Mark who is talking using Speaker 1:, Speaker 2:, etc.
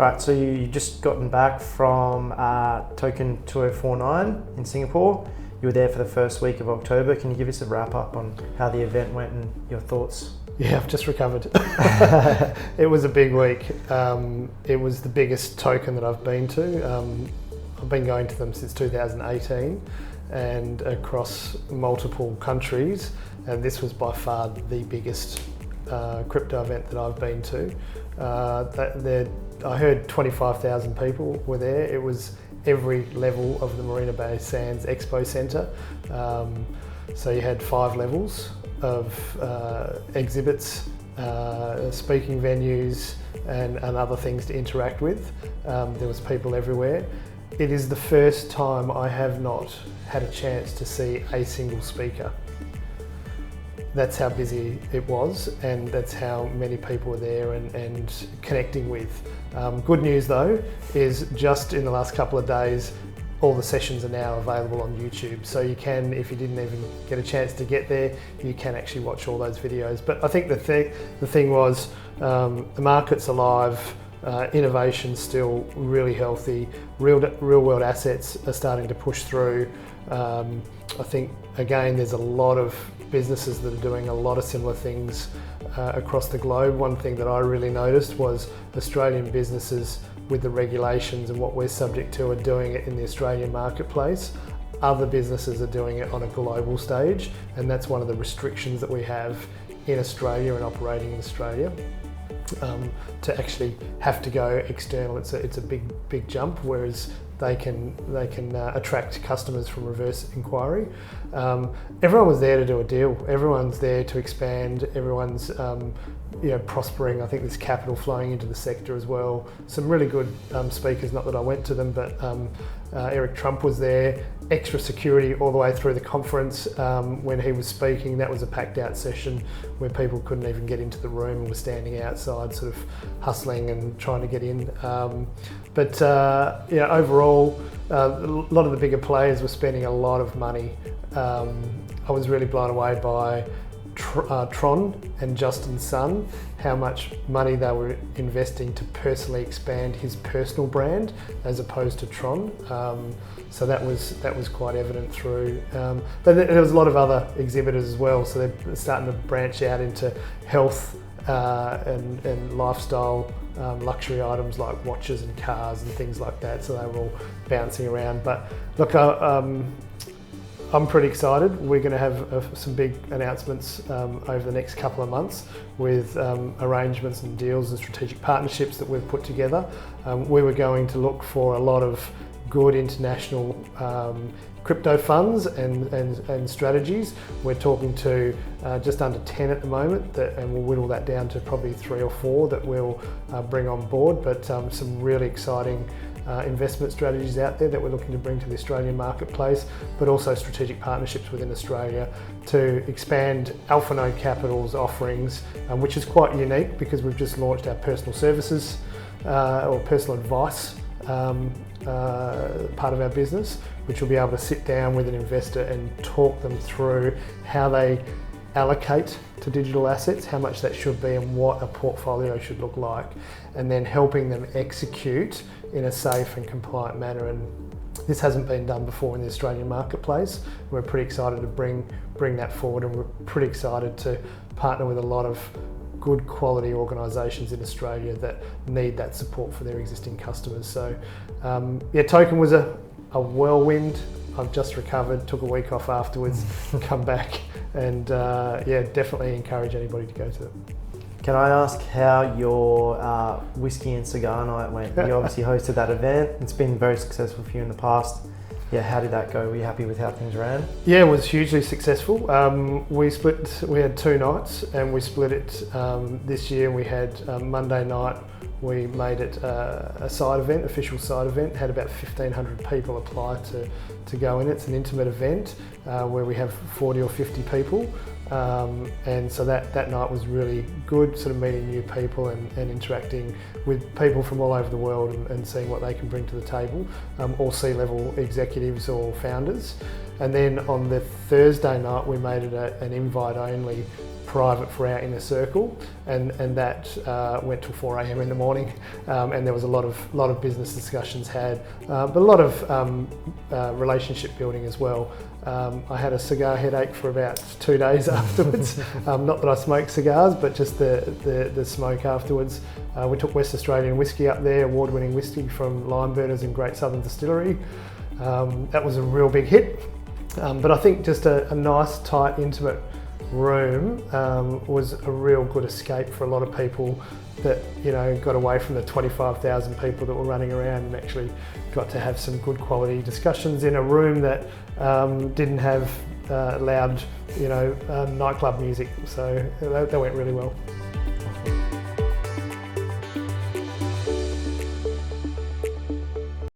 Speaker 1: Right, so you just gotten back from Token2049 in Singapore. You were there for the first week of October. Can you give us a wrap up on how the event went and your thoughts?
Speaker 2: Yeah, I've just recovered. It was a big week. It was the biggest token that I've been to. I've been going to them since 2018 and across multiple countries, and this was by far the biggest crypto event that I've been to. I heard 25,000 people were there. It was every level of the Marina Bay Sands Expo Centre. So you had 5 levels of exhibits, speaking venues and other things to interact with. There was people everywhere. It is the first time I have not had a chance to see a single speaker. That's how busy it was, and that's how many people were there and connecting with. Good news though is just in the last couple of days, all the sessions are now available on YouTube. So you can, if you didn't even get a chance to get there, you can actually watch all those videos. But I think the thing was the market's alive, innovation's still really healthy, real world assets are starting to push through. I think again there's a lot of businesses that are doing a lot of similar things across the globe. One thing that I really noticed was Australian businesses with the regulations and what we're subject to are doing it in the Australian marketplace. Other businesses are doing it on a global stage, and that's one of the restrictions that we have in Australia and operating in Australia. To actually have to go external, it's a big jump, whereas they can attract customers from reverse inquiry. Everyone was there to do a deal. Everyone's there to expand. Everyone's prospering. I think there's capital flowing into the sector as well. Some really good speakers, not that I went to them, but Eric Trump was there. Extra security all the way through the conference. When he was speaking, that was a packed out session where people couldn't even get into the room and were standing outside sort of hustling and trying to get in. Overall, a lot of the bigger players were spending a lot of money. I was really blown away by Tron and Justin Sun, how much money they were investing to personally expand his personal brand as opposed to Tron. So that was quite evident through. But there was a lot of other exhibitors as well, so they're starting to branch out into health and lifestyle, luxury items like watches and cars and things like that. So they were all bouncing around. But look, I'm pretty excited. We're going to have some big announcements over the next couple of months with arrangements and deals and strategic partnerships that we've put together. We were going to look for a lot of good international crypto funds and strategies. We're talking to just under 10 at the moment, and we'll whittle that down to probably 3 or 4 that we'll bring on board, but some really exciting investment strategies out there that we're looking to bring to the Australian marketplace, but also strategic partnerships within Australia to expand Alpha Node Capital's offerings, which is quite unique because we've just launched our personal services or personal advice part of our business, which will be able to sit down with an investor and talk them through how they allocate to digital assets, how much that should be and what a portfolio should look like, and then helping them execute in a safe and compliant manner. And this hasn't been done before in the Australian marketplace. We're pretty excited to bring that forward, and we're pretty excited to partner with a lot of good quality organisations in Australia that need that support for their existing customers. So Token was a whirlwind. I've just recovered, took a week off afterwards, come back, and definitely encourage anybody to go to it.
Speaker 1: Can I ask how your whiskey and cigar night went? You obviously hosted that event. It's been very successful for you in the past. Yeah, how did that go? Were you happy with how things ran? Yeah,
Speaker 2: it was hugely successful. We had 2 nights and we split it this year. We had Monday night, we made it a side event, official side event, had about 1,500 people apply to go in. It's an intimate event where we have 40 or 50 people. And so that night was really good, sort of meeting new people and interacting with people from all over the world and seeing what they can bring to the table, all C-level executives or founders. And then on the Thursday night, we made it an invite-only private for our inner circle, and that went till 4 a.m. in the morning, and there was a lot of business discussions had, but a lot of relationship building as well. I had a cigar headache for about 2 days afterwards. Not that I smoke cigars, but just the smoke afterwards. We took West Australian whiskey up there, award-winning whiskey from Lime Burners and Great Southern Distillery. That was a real big hit. But I think just a nice, tight, intimate room was a real good escape for a lot of people that, you know, got away from the 25,000 people that were running around and actually got to have some good quality discussions in a room that didn't have loud, you know, nightclub music. So that went really well.